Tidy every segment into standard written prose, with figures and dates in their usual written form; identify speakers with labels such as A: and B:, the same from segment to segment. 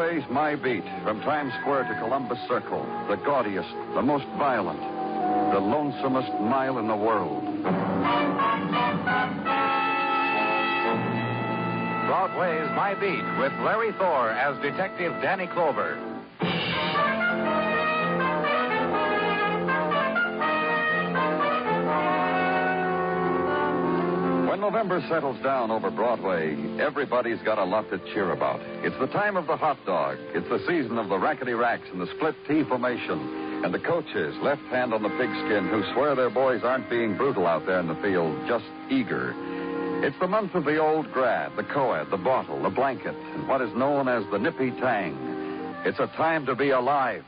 A: Broadway's My Beat, from Times Square to Columbus Circle, the gaudiest, the most violent, the lonesomest mile in the world.
B: Broadway Is My Beat, with Larry Thor as Detective Danny Clover.
A: When November settles down over Broadway, everybody's got a lot to cheer about. It's the time of the hot dog. It's the season of the rackety racks and the split T formation. And the coaches, left hand on the pigskin, who swear their boys aren't being brutal out there in the field, just eager. It's the month of the old grad, the co-ed, the bottle, the blanket, and what is known as the nippy tang. It's a time to be alive.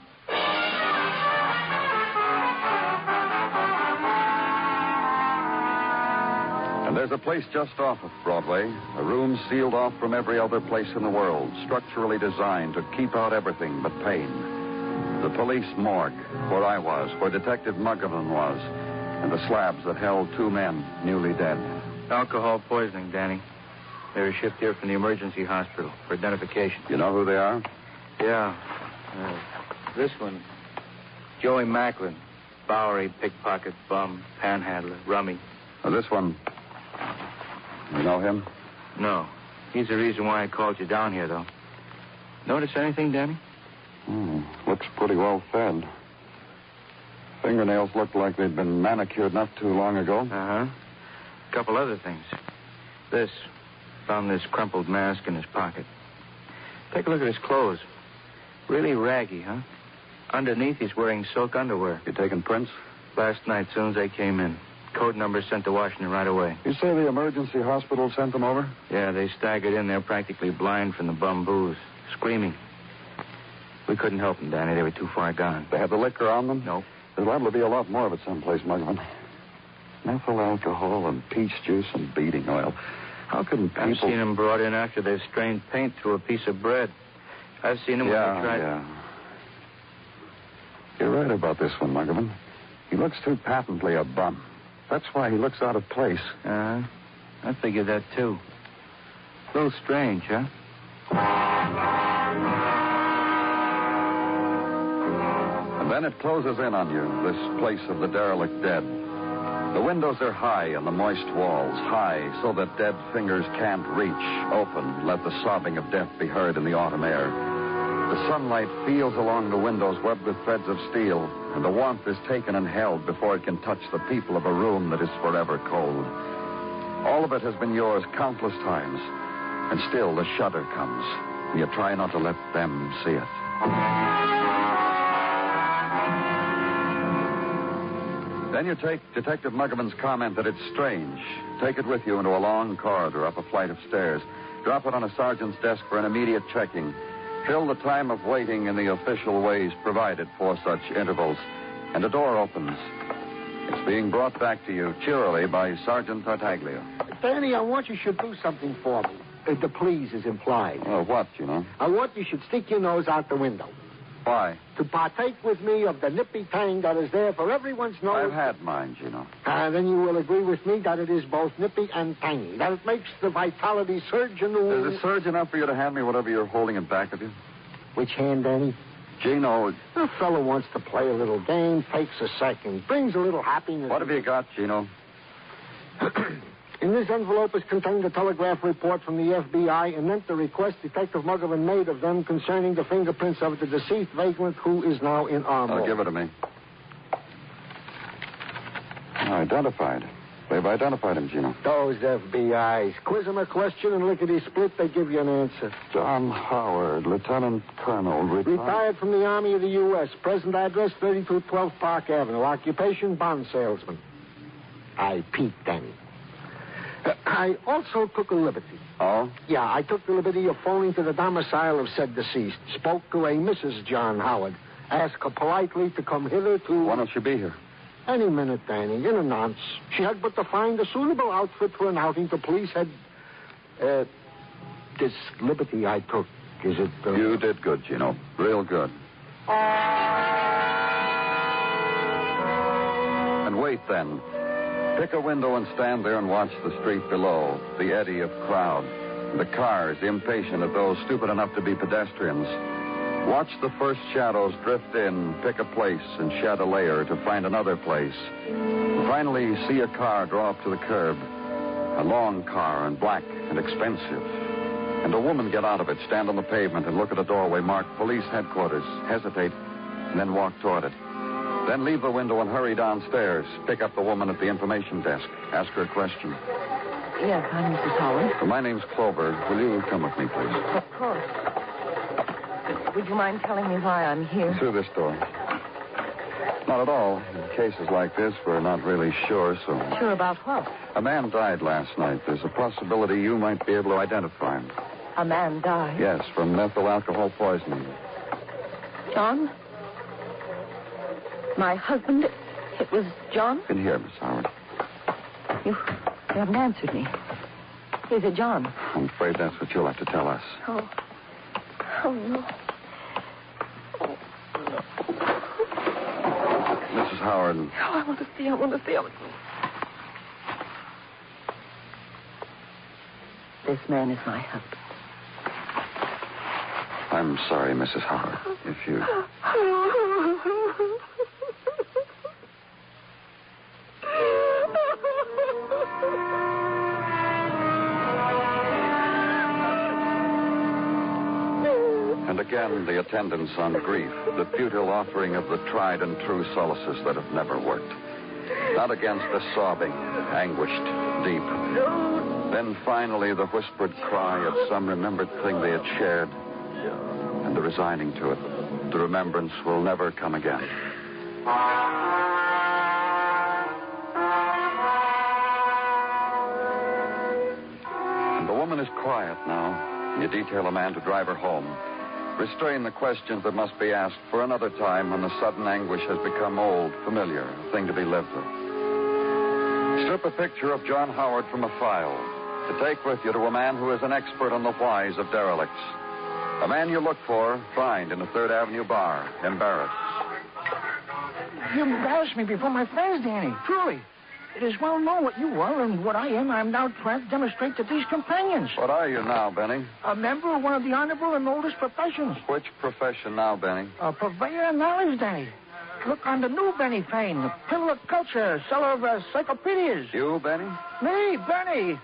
A: And there's a place just off of Broadway, a room sealed off from every other place in the world, structurally designed to keep out everything but pain. The police morgue, where I was, where Detective Macklin was, and the slabs that held two men newly dead.
C: Alcohol poisoning, Danny. They were shipped here from the emergency hospital for identification.
A: You know who they are?
C: Yeah. This one, Joey Macklin. Bowery, pickpocket, bum, panhandler, rummy.
A: This one, you know him?
C: No. He's the reason why I called you down here, though. Notice anything, Danny?
A: Looks pretty well fed. Fingernails look like they'd been manicured not too long ago.
C: Uh-huh. A couple other things. Found this crumpled mask in his pocket. Take a look at his clothes. Really raggy, huh? Underneath, he's wearing silk underwear.
A: You taking prints?
C: Last night, soon as they came in. Code number sent to Washington right away.
A: You say the emergency hospital sent them over?
C: Yeah, they staggered in there practically blind from the bum booze, screaming. We couldn't help them, Danny. They were too far gone.
A: They had the liquor on them?
C: No.
A: There's liable to be a lot more of it someplace, Macklin. Methyl alcohol and peach juice and beating oil. How can people...
C: I've seen them brought in after they've strained paint through a piece of bread. I've seen them when they tried...
A: Yeah. You're right about this one, Macklin. He looks too patently a bum. That's why he looks out of place.
C: I figured that, too. A little strange, huh?
A: And then it closes in on you, this place of the derelict dead. The windows are high and the moist walls, high so that dead fingers can't reach, open, let the sobbing of death be heard in the autumn air. The sunlight feels along the windows webbed with threads of steel, and the warmth is taken and held before it can touch the people of a room that is forever cold. All of it has been yours countless times, and still the shudder comes. You try not to let them see it. Then you take Detective Muggavan's comment that it's strange. Take it with you into a long corridor up a flight of stairs. Drop it on a sergeant's desk for an immediate checking. Fill the time of waiting in the official ways provided for such intervals. And a door opens. It's being brought back to you cheerily by Sergeant Tartaglia.
D: Danny, I want you should do something for me. The please is implied.
A: Oh, what, you know?
D: I want you should stick your nose out the window.
A: Why?
D: To partake with me of the nippy tang that is there for everyone's nose.
A: I've had mine, Gino.
D: Then you will agree with me that it is both nippy and tangy. That it makes the vitality surge in the...
A: Is it surge enough for you to hand me whatever you're holding in back of you?
D: Which hand, Danny?
A: Gino.
D: A fellow wants to play a little game, takes a second, brings a little happiness.
A: What have you got, Gino?
D: In this envelope is contained a telegraph report from the FBI anent the request Detective Muggavan made of them concerning the fingerprints of the deceased vagrant who is now in our morgue.
A: Give it to me. Identified. They've identified him, Gino.
D: Those FBIs. Quiz them a question and lickety-split, they give you an answer.
A: John Howard, Lieutenant Colonel,
D: Retired from the Army of the U.S. Present address, 3212 Park Avenue. Occupation, bond salesman. I peeped, Danny. I also took a liberty.
A: Oh?
D: Yeah, I took the liberty of phoning to the domicile of said deceased. Spoke to a Mrs. John Howard. Asked her politely to come hither to...
A: Why don't she be here?
D: Any minute, Danny, in a nonce. She had but to find a suitable outfit for an outing. The police had... this liberty I took, is it...
A: You did good, Gino. Real good. And wait, then. Pick a window and stand there and watch the street below, the eddy of crowd, the cars impatient of those stupid enough to be pedestrians, Watch the first shadows drift in, pick a place, and shed a layer to find another place. And finally, see a car draw up to the curb. A long car and black and expensive. And a woman get out of it, stand on the pavement, and look at a doorway marked Police Headquarters, hesitate, and then walk toward it. Then leave the window and hurry downstairs. Pick up the woman at the information desk. Ask her a question.
E: Yes, I'm Mrs. Howard.
A: My name's Clover. Will you come with me, please?
E: Of course. Would you mind telling me why I'm here?
A: Through this door. Not at all. In cases like this, we're not really sure, so...
E: Sure about what?
A: A man died last night. There's a possibility you might be able to identify him.
E: A man died?
A: Yes, from methyl alcohol poisoning.
E: John? My husband? It was John?
A: In here, Miss Howard.
E: You haven't answered me. Is it John?
A: I'm afraid that's what you'll have to tell us.
E: Oh. Oh, no.
A: Mrs. Howard.
E: Oh, I want to see. This man is my husband.
A: I'm sorry, Mrs. Howard. If you... And again, the attendance on grief, the futile offering of the tried and true solaces that have never worked. Not against the sobbing, anguished, deep. Then finally, the whispered cry of some remembered thing they had shared, and the resigning to it. The remembrance will never come again. And the woman is quiet now. You detail a man to drive her home. Restrain the questions that must be asked for another time when the sudden anguish has become old, familiar, a thing to be lived with. Strip a picture of John Howard from a file to take with you to a man who is an expert on the whys of derelicts. A man you look for, find in a 3rd Avenue bar, embarrassed.
F: You embarrassed me before my friends, Danny. Truly. It is well known what you are and what I am. I am now trying to demonstrate to these companions.
A: What are you now, Benny?
F: A member of one of the honorable and oldest professions.
A: Which profession now, Benny?
F: A purveyor of knowledge, Danny. Look on the new Benny fame, the pillar of culture, seller of encyclopedias.
A: You, Benny?
F: Me, Benny.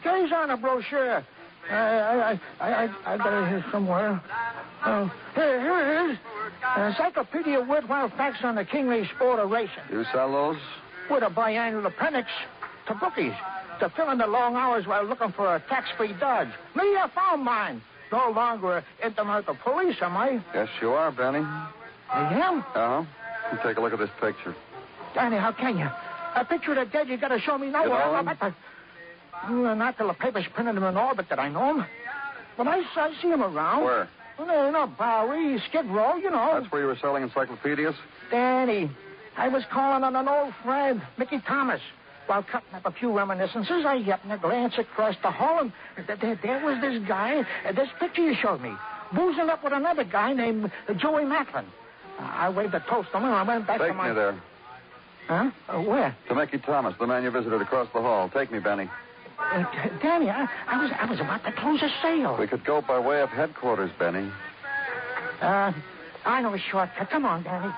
F: Gaze on a brochure. I got it here somewhere. Here it is. An encyclopedia of worthwhile facts on the kingly sport of racing.
A: You sell those?
F: With a biannual appendix to bookies to fill in the long hours while looking for a tax-free dodge. Me, I found mine. No longer intimate with the police, am I?
A: Yes, you are, Benny.
F: I am?
A: Uh-huh. You take a look at this picture.
F: Danny, how can you? A picture of the dead you got to show me now.
A: You know him?
F: Not till the papers printed him in orbit that I know him. But I see him around.
A: Where?
F: Bowery, Skid Row, you know.
A: That's where you were selling encyclopedias?
F: Danny, I was calling on an old friend, Mickey Thomas. While cutting up a few reminiscences, I happened to glance across the hall, and there was this guy, this picture you showed me, boozing up with another guy named Joey Macklin. I waved a toast to him, and I went back to my...
A: Take me there.
F: Huh? Where?
A: To Mickey Thomas, the man you visited across the hall. Take me, Benny.
F: Danny, I was about to close a sale.
A: We could go by way of headquarters, Benny.
F: I know a shortcut. Come on, Danny.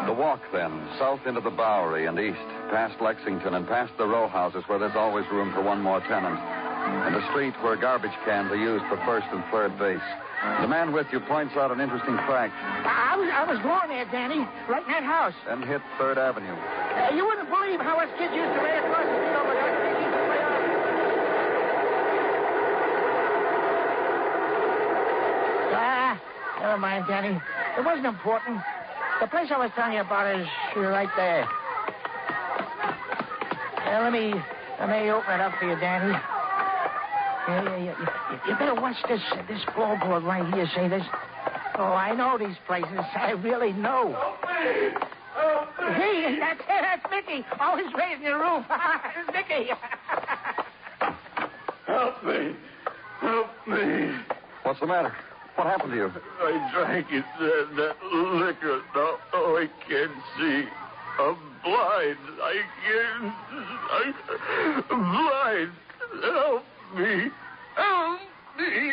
A: The walk, then, south into the Bowery and east, past Lexington and past the row houses where there's always room for one more tenant, and a street where garbage cans are used for first and third base. The man with you points out an interesting fact.
F: I was going there, Danny, right in that house.
A: Then hit 3rd Avenue.
F: You wouldn't believe how us kids used to lay across the street over there. Never mind, Danny. It wasn't important. The place I was telling you about is right there. Let me open it up for you, Danny. You better watch this floorboard right here. Say this. Oh, I know these places. I really know. Hey, that's Mickey. Always raising the roof. It's Mickey.
G: Help me. Help me.
A: What's the matter? What happened to you?
G: I drank it, that liquor. Now I can't see. I'm blind. I'm blind. Help me. Help me.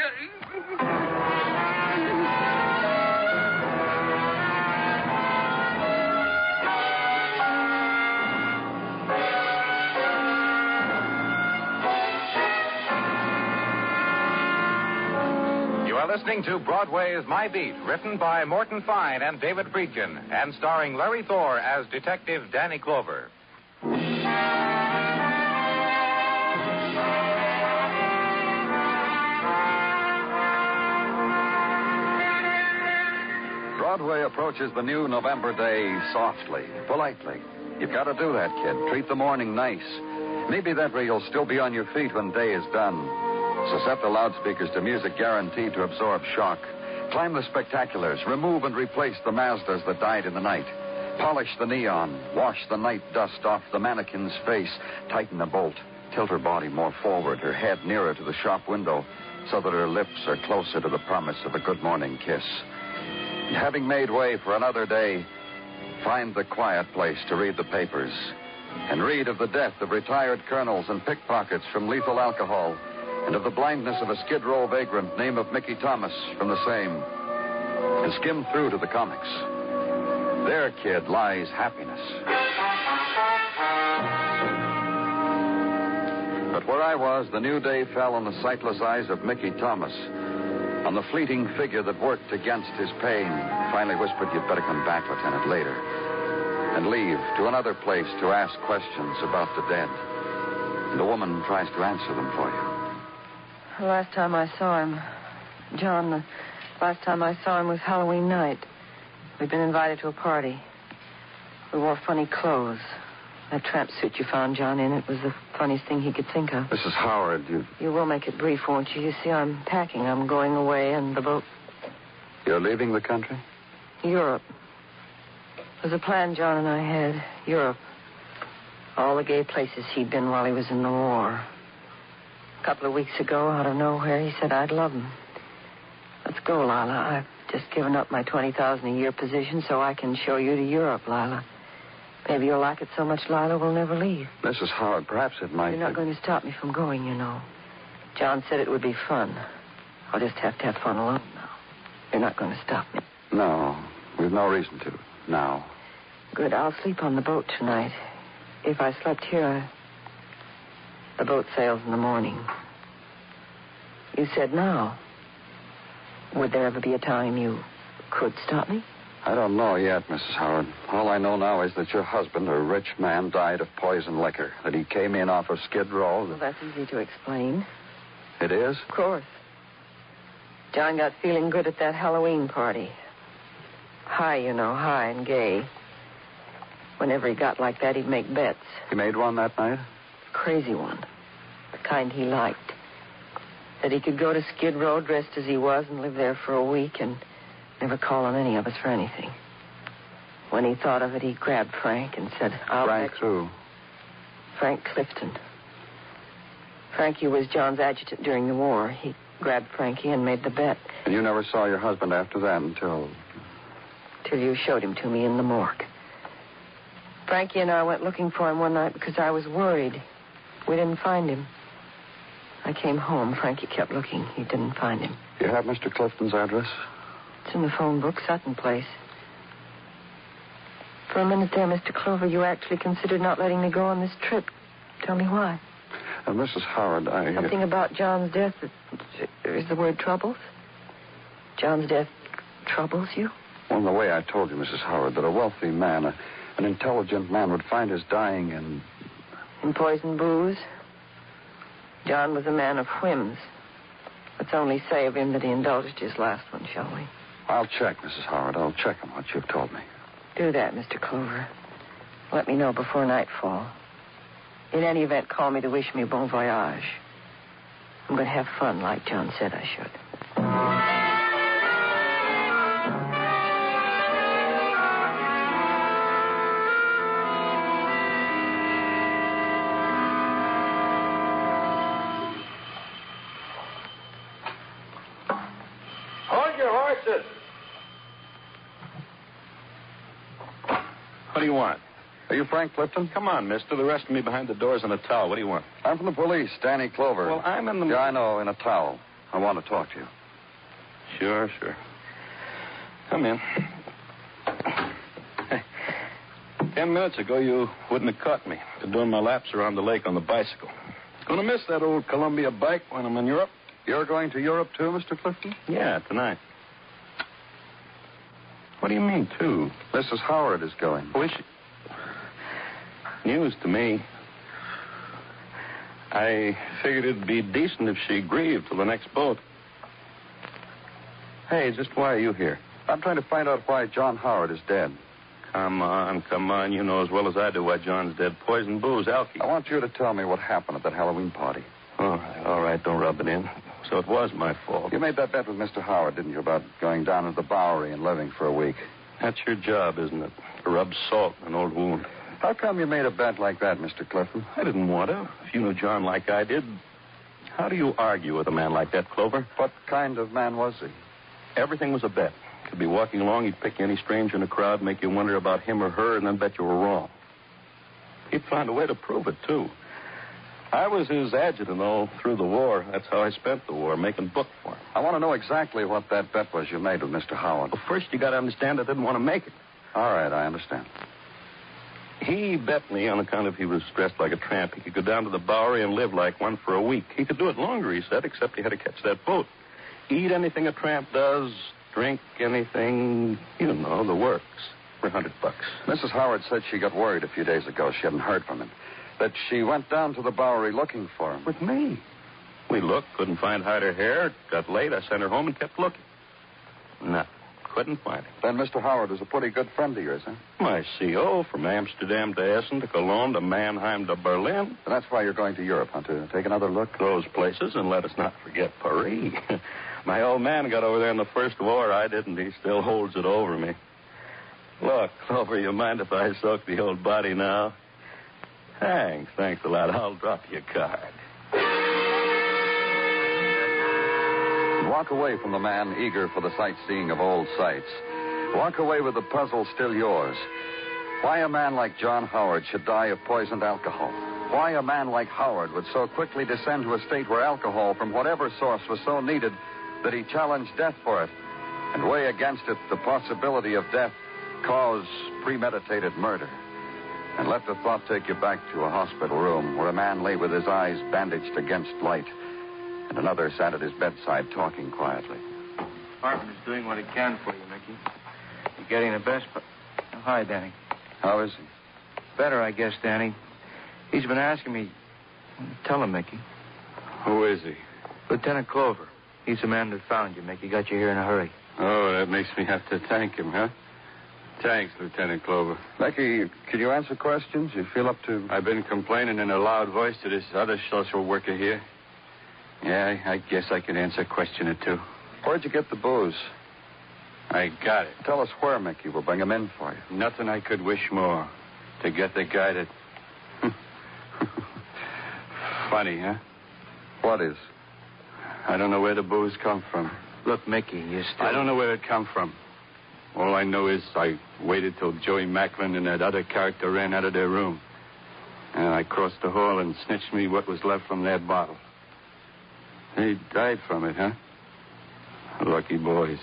B: You are listening to Broadway Is My Beat, written by Morton Fine and David Friedkin, and starring Larry Thor as Detective Danny Clover.
A: Broadway approaches the new November day softly, politely. You've got to do that, kid. Treat the morning nice. Maybe that way you'll still be on your feet when day is done. So set the loudspeakers to music guaranteed to absorb shock. Climb the spectaculars. Remove and replace the Mazdas that died in the night. Polish the neon. Wash the night dust off the mannequin's face. Tighten the bolt. Tilt her body more forward, her head nearer to the shop window, so that her lips are closer to the promise of a good morning kiss. And having made way for another day, find the quiet place to read the papers. And read of the death of retired colonels and pickpockets from lethal alcohol, and of the blindness of a Skid Row vagrant named of Mickey Thomas from the same. And skim through to the comics. There, kid, lies happiness. But where I was, the new day fell on the sightless eyes of Mickey Thomas, on the fleeting figure that worked against his pain. Finally whispered, "You'd better come back, Lieutenant, later. And leave to another place to ask questions about the dead. And a woman tries to answer them for you."
E: The last time I saw him, John, the last time I saw him was Halloween night. We'd been invited to a party. We wore funny clothes. That tramp suit you found John in, it was the funniest thing he could think of.
A: Mrs. Howard,
E: You will make it brief, won't you? You see, I'm packing. I'm going away, and the boat...
A: You're leaving the country?
E: Europe. It was a plan John and I had. Europe. All the gay places he'd been while he was in the war. A couple of weeks ago, out of nowhere, he said I'd love him. Let's go, Lila. I've just given up my $20,000 a year position so I can show you to Europe, Lila. Maybe you'll like it so much, Lila, we'll never leave.
A: Mrs. Howard, perhaps it might...
E: You're not going to stop me from going, you know. John said it would be fun. I'll just have to have fun alone now. You're not going to stop me.
A: No, we've no reason to. Now.
E: Good, I'll sleep on the boat tonight. If I slept here, the boat sails in the morning. You said now. Would there ever be a time you could stop me?
A: I don't know yet, Mrs. Howard. All I know now is that your husband, a rich man, died of poison liquor. That he came in off of Skid Row.
E: Well, that's easy to explain.
A: It is?
E: Of course. John got feeling good at that Halloween party. High, you know, high and gay. Whenever he got like that, he'd make bets.
A: He made one that night?
E: Crazy one. The kind he liked. That he could go to Skid Row dressed as he was and live there for a week and never call on any of us for anything. When he thought of it, he grabbed Frank and said,
A: Frank who?
E: Frank Clifton. Frankie was John's adjutant during the war. He grabbed Frankie and made the bet.
A: And you never saw your husband after that until...
E: Till you showed him to me in the morgue. Frankie and I went looking for him one night because I was worried. We didn't find him. I came home. Frankie kept looking. He didn't find him.
A: You have Mr. Clifton's address?
E: It's in the phone book, Sutton Place. For a minute there, Mr. Clover, you actually considered not letting me go on this trip. Tell me why.
A: Mrs. Howard,
E: Something about John's death is the word troubles? John's death troubles you?
A: Well, in the way I told you, Mrs. Howard, that a wealthy man, an intelligent man would find his dying
E: in poison booze? John was a man of whims. Let's only say of him that he indulged his last one, shall we?
A: I'll check, Mrs. Howard. I'll check on what you've told me.
E: Do that, Mr. Clover. Let me know before nightfall. In any event, call me to wish me bon voyage. I'm going to have fun like John said I should.
G: Hold your horses.
C: What do you want?
A: Are you Frank Clifton?
H: Come on, mister. The rest of me behind the door's in a towel. What do you want?
A: I'm from the police, Danny Clover.
H: Well, I'm in the...
A: Yeah, I know, in a towel. I want to talk to you.
H: Sure. Come in. 10 minutes ago, you wouldn't have caught me. Been doing my laps around the lake on the bicycle. Gonna miss that old Columbia bike when I'm in Europe.
A: You're going to Europe, too, Mr. Clifton?
H: Yeah, tonight. What do you mean, too?
A: Mrs. Howard is going.
H: Oh, is she? News to me. I figured it'd be decent if she grieved till the next boat. Hey, just why are you here?
A: I'm trying to find out why John Howard is dead.
H: Come on. You know as well as I do why John's dead. Poison booze, alky.
A: I want you to tell me what happened at that Halloween party.
H: All right, don't rub it in. So it was my fault.
A: You made that bet with Mr. Howard, didn't you, about going down to the Bowery and living for a week?
H: That's your job, isn't it? To rub salt in an old wound.
A: How come you made a bet like that, Mr. Clifton?
H: I didn't want to. If you knew John like I did, how do you argue with a man like that, Clover?
A: What kind of man was he?
H: Everything was a bet. Could be walking along, he'd pick any stranger in the crowd, make you wonder about him or her, and then bet you were wrong. He'd find a way to prove it, too. I was his adjutant all through the war. That's how I spent the war, making book for him.
A: I want to know exactly what that bet was you made with Mr. Howard.
H: Well, first you got to understand I didn't want to make it.
A: All right, I understand.
H: He bet me on account of he was dressed like a tramp. He could go down to the Bowery and live like one for a week. He could do it longer, he said, except he had to catch that boat. Eat anything a tramp does, drink anything, you know, the works, for $100.
A: Mrs. Howard said she got worried a few days ago. She hadn't heard from him. That she went down to the Bowery looking for him.
H: With me. We looked, couldn't find hide or hair. Got late, I sent her home and kept looking. Nothing. Couldn't find him.
A: Then Mr. Howard was a pretty good friend of yours, huh?
H: My CO, from Amsterdam to Essen to Cologne to Mannheim to Berlin.
A: And that's why you're going to Europe, huh? To take another look?
H: Those places, and let us not forget Paris. My old man got over there in the First War. I didn't. He still holds it over me. Look, Clover, you mind if I soak the old body now? Thanks a lot. I'll drop you a card.
A: Walk away from the man eager for the sightseeing of old sights. Walk away with the puzzle still yours. Why a man like John Howard should die of poisoned alcohol? Why a man like Howard would so quickly descend to a state where alcohol from whatever source was so needed that he challenged death for it, and weigh against it the possibility of death cause premeditated murder. And let the thought take you back to a hospital room where a man lay with his eyes bandaged against light, and another sat at his bedside talking quietly.
C: Martin is doing what he can for you, Mickey. You're getting the best, but... Oh, hi, Danny.
A: How is he?
C: Better, I guess, Danny. He's been asking me... Tell him, Mickey.
H: Who is he?
C: Lieutenant Clover. He's the man that found you, Mickey. Got you here in a hurry.
H: Oh, that makes me have to thank him, huh? Thanks, Lieutenant Clover.
A: Becky, can you answer questions? You feel up to...
H: I've been complaining in a loud voice to this other social worker here. Yeah, I guess I could answer a question or two.
A: Where'd you get the booze?
H: I got it.
A: Tell us where, Mickey. We'll bring him in for you.
H: Nothing I could wish more. To get the guy that... Funny, huh?
A: What is?
H: I don't know where the booze come from.
C: Look, Mickey, you still...
H: I don't know where it come from. All I know is I waited till Joey Macklin and that other character ran out of their room. And I crossed the hall and snitched me what was left from their bottle. They died from it, huh? Lucky boys.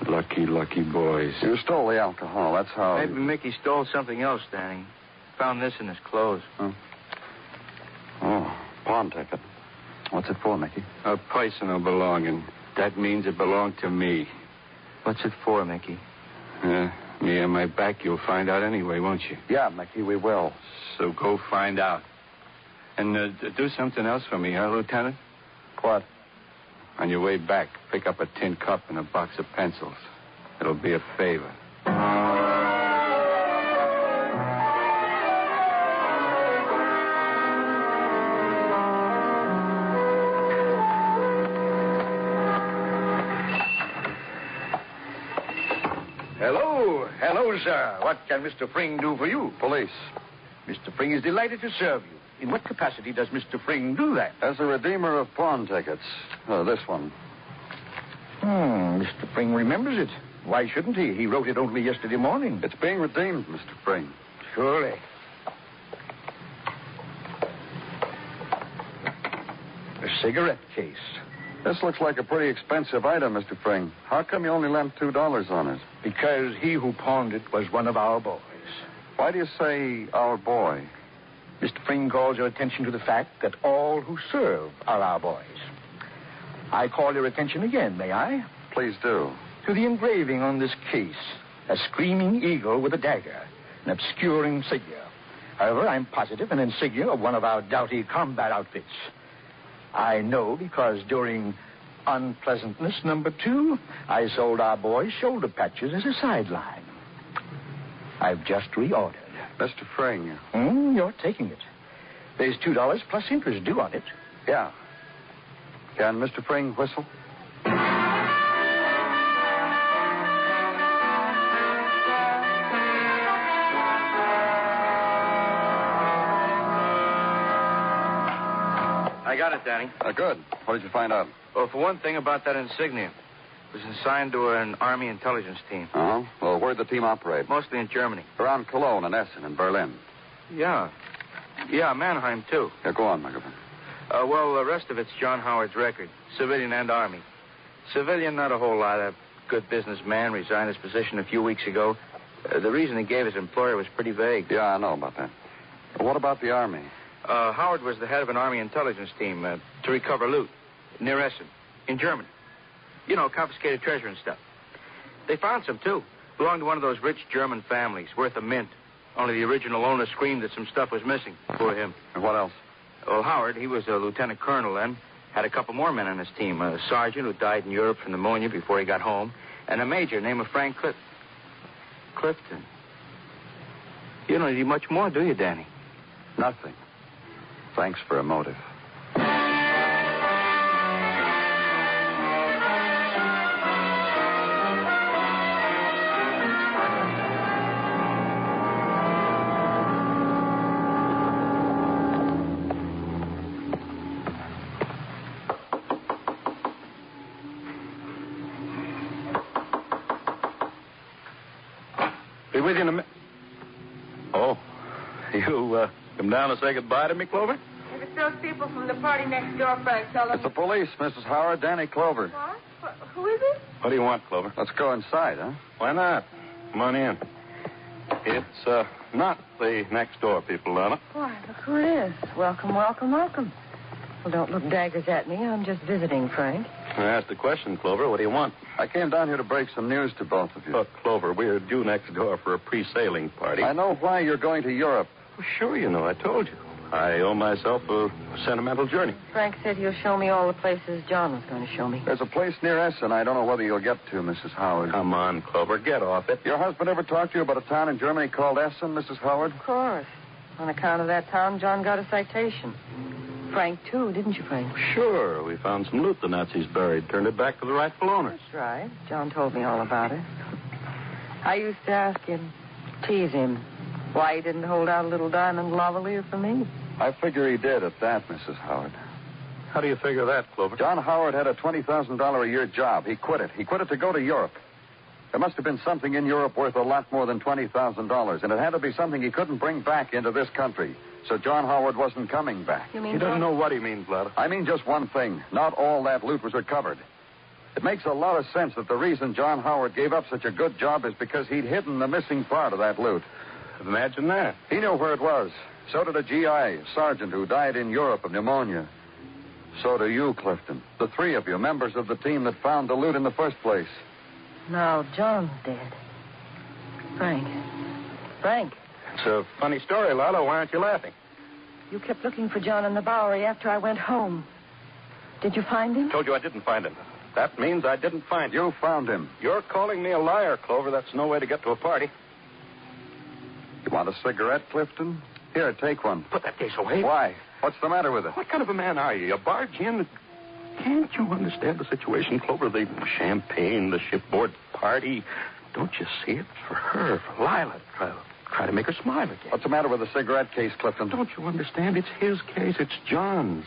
H: Lucky, lucky boys.
A: You stole the alcohol. That's how...
C: Maybe Mickey stole something else, Danny. Found this in his clothes.
A: Huh? Oh, pawn ticket. What's it for, Mickey?
H: A personal belonging. That means it belonged to me.
C: What's it for, Mickey?
H: Me and my back, you'll find out anyway, won't you?
A: Yeah, Mickey, we will.
H: So go find out. And do something else for me, huh, Lieutenant?
A: What?
H: On your way back, pick up a tin cup and a box of pencils. It'll be a favor.
I: Hello, sir. What can Mr. Fring do for you?
A: Police.
I: Mr. Fring is delighted to serve you. In what capacity does Mr. Fring do that?
A: As a redeemer of pawn tickets. This one.
I: Mr. Fring remembers it. Why shouldn't he? He wrote it only yesterday morning.
A: It's being redeemed, Mr. Fring.
F: surely. A cigarette case.
A: This looks like a pretty expensive item, Mr. Fring. How come you only lent $2 on it?
F: Because he who pawned it was one of our boys.
A: Why do you say our boy?
F: Mr. Fring calls your attention to the fact that all who serve are our boys. I call your attention again, may I?
A: Please do.
F: To the engraving on this case. A screaming eagle with a dagger. An obscure insignia. However, I'm positive an insignia of one of our doughty combat outfits. I know because during unpleasantness number 2, I sold our boys shoulder patches as a sideline. I've just reordered.
A: Mr. Fring.
F: You're taking it. There's $2 plus interest due on it.
A: Yeah. Can Mr. Fring whistle?
C: I got it, Danny.
A: Good. What did you find out?
C: Well, for one thing about that insignia. It was assigned to an Army intelligence team.
A: Uh-huh. Well, where'd the team operate?
C: Mostly in Germany.
A: Around Cologne and Essen and Berlin.
C: Yeah. Yeah, Mannheim, too.
A: Yeah, go on, Macklin.
C: Well, the rest of it's John Howard's record. Civilian and Army. Civilian, not a whole lot. A good businessman resigned his position a few weeks ago. The reason he gave his employer was pretty vague.
A: Yeah, I know about that. What about the Army?
C: Howard was the head of an Army intelligence team to recover loot near Essen, in Germany. You know, confiscated treasure and stuff. They found some, too. Belonged to one of those rich German families, worth a mint. Only the original owner screamed that some stuff was missing. Poor him.
A: And what else?
C: Well, Howard, he was a lieutenant colonel then. Had a couple more men on his team. A sergeant who died in Europe from pneumonia before he got home. And a major named Frank Clifton. You don't need much more, do you, Danny?
A: Nothing. Thanks for a motive.
G: Be with you in a minute. Oh, you come down to say goodbye to me, Clover?
E: If it's those people from the party next door, Frank, tell them.
A: It's the police, Mrs. Howard. Danny Clover.
E: What? Who is it?
G: What do you want, Clover?
A: Let's go inside, huh?
G: Why not? Come on in. It's not the next door people, Donna.
E: Why, look who it is. Welcome, welcome, welcome. Well, don't look daggers at me. I'm just visiting, Frank.
G: I asked the question, Clover. What do you want?
A: I came down here to break some news to both of you.
G: Look, Clover, we're due next door for a pre-sailing party.
A: I know why you're going to Europe.
G: Well, sure, you know. I told you. I owe myself a sentimental journey.
E: Frank said he'll show me all the places John was going to show me.
A: There's a place near Essen I don't know whether you'll get to, Mrs. Howard.
G: Come on, Clover. Get off it.
A: Your husband ever talked to you about a town in Germany called Essen, Mrs. Howard?
E: Of course. On account of that town, John got a citation. Frank, too, didn't you, Frank?
G: Sure. We found some loot the Nazis buried. Turned it back to the rightful owners.
E: That's right. John told me all about it. I used to ask him, tease him, why he didn't hold out a little diamond lavalier for me.
A: I figure he did at that, Mrs. Howard.
G: How do you figure that, Clover?
A: John Howard had a $20,000 a year job. He quit it. He quit it to go to Europe. There must have been something in Europe worth a lot more than $20,000, and it had to be something he couldn't bring back into this country. So John Howard wasn't coming back.
E: You mean
G: He doesn't know what he means, Lotta.
A: I mean just one thing. Not all that loot was recovered. It makes a lot of sense that the reason John Howard gave up such a good job is because he'd hidden the missing part of that loot.
G: Imagine that.
A: He knew where it was. So did a GI, a sergeant who died in Europe of pneumonia. So do you, Clifton. The three of you, members of the team that found the loot in the first place.
E: Now, John's dead. Frank.
G: It's a funny story, Lotta. Why aren't you laughing?
E: You kept looking for John in the Bowery after I went home. Did you find him?
G: Told you I didn't find him. That means I didn't find him.
A: You found him.
G: You're calling me a liar, Clover. That's no way to get to a party.
A: You want a cigarette, Clifton? Here, take one.
G: Put that case away.
A: Why? What's the matter with it?
G: What kind of a man are you? You barge in? Can't you understand the situation, Clover? The champagne, the shipboard party. Don't you see it? For her, for Lila. Try to make her smile again.
A: What's the matter with the cigarette case, Clifton?
G: Don't you understand? It's his case. It's John's.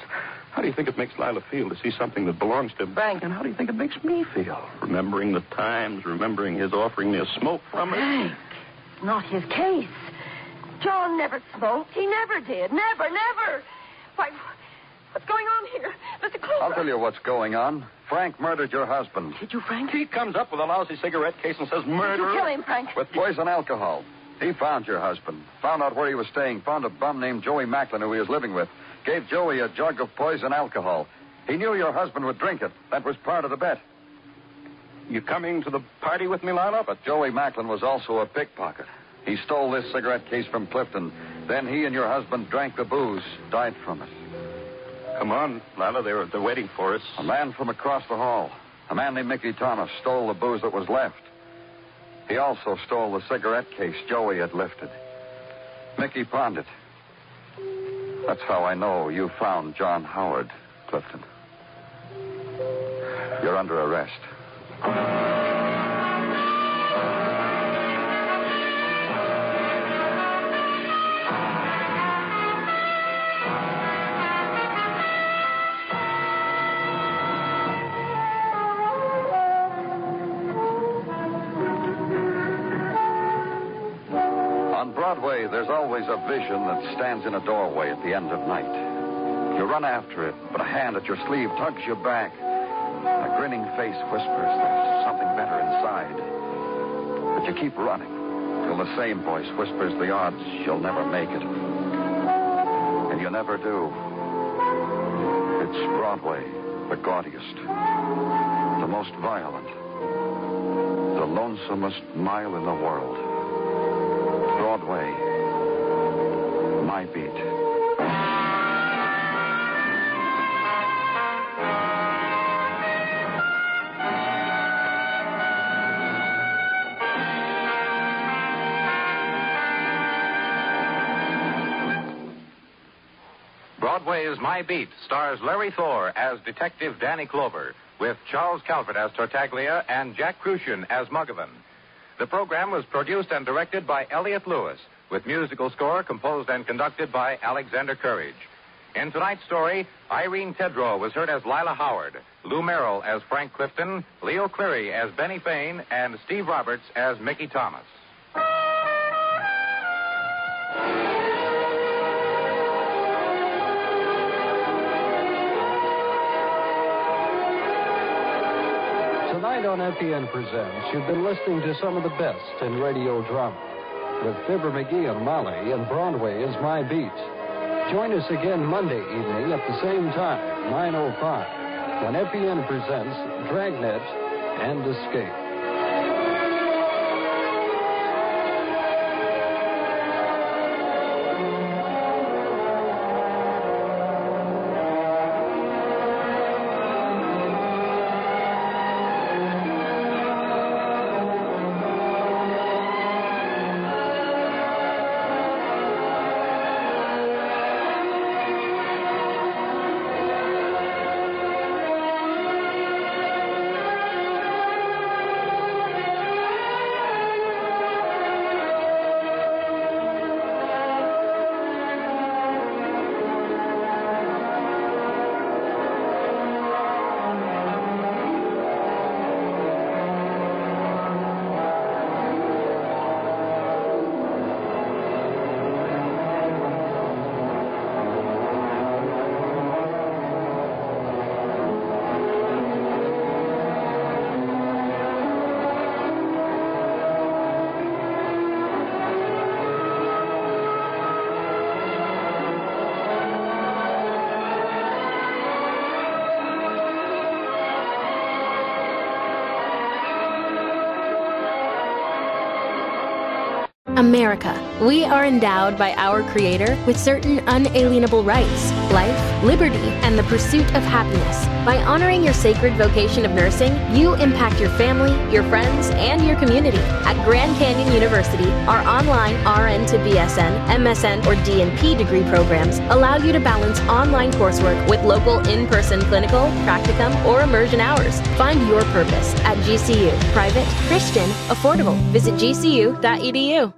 G: How do you think it makes Lila feel to see something that belongs to
E: Frank.
G: And how do you think it makes me feel? Remembering the times, remembering his offering me a smoke from it.
E: Frank, not his case. John never smoked. He never did. Never, never. Why, what's going on here? Mr. Clover.
A: I'll tell you what's going on. Frank murdered your husband.
E: Did you, Frank?
G: He comes up with a lousy cigarette case and says murder.
E: Did you kill him, Frank?
A: With poison alcohol. He found your husband, found out where he was staying, found a bum named Joey Macklin who he was living with, gave Joey a jug of poison alcohol. He knew your husband would drink it. That was part of the bet.
G: You coming to the party with me, Lila?
A: But Joey Macklin was also a pickpocket. He stole this cigarette case from Clifton. Then he and your husband drank the booze, died from it.
G: Come on, Lila. They're waiting for us.
A: A man from across the hall, a man named Mickey Thomas, stole the booze that was left. He also stole the cigarette case Joey had lifted. Mickey pawned it. That's how I know you found John Howard, Clifton. You're under arrest. On Broadway, there's always a vision that stands in a doorway at the end of night. You run after it, but a hand at your sleeve tugs you back. A grinning face whispers there's something better inside. But you keep running till the same voice whispers the odds you'll never make it. And you never do. It's Broadway, the gaudiest, the most violent, the lonesomest mile in the world. Broadway, my beat.
B: Broadway Is My Beat stars Larry Thor as Detective Danny Clover, with Charles Calvert as Tartaglia and Jack Crucian as Muggavan. The program was produced and directed by Elliott Lewis, with musical score composed and conducted by Alexander Courage. In tonight's story, Irene Tedrow was heard as Lila Howard, Lou Merrill as Frank Clifton, Leo Cleary as Benny Fain, and Steve Roberts as Mickey Thomas.
J: Tonight on FEN Presents, you've been listening to some of the best in radio drama with Fibber McGee and Molly and Broadway Is My Beat. Join us again Monday evening at the same time, 9:05, when FEN presents Dragnet and Escape.
K: America. We are endowed by our Creator with certain unalienable rights, life, liberty, and the pursuit of happiness. By honoring your sacred vocation of nursing, you impact your family, your friends, and your community. At Grand Canyon University, our online RN to BSN, MSN, or DNP degree programs allow you to balance online coursework with local in-person clinical, practicum, or immersion hours. Find your purpose at GCU. Private, Christian, affordable. Visit gcu.edu.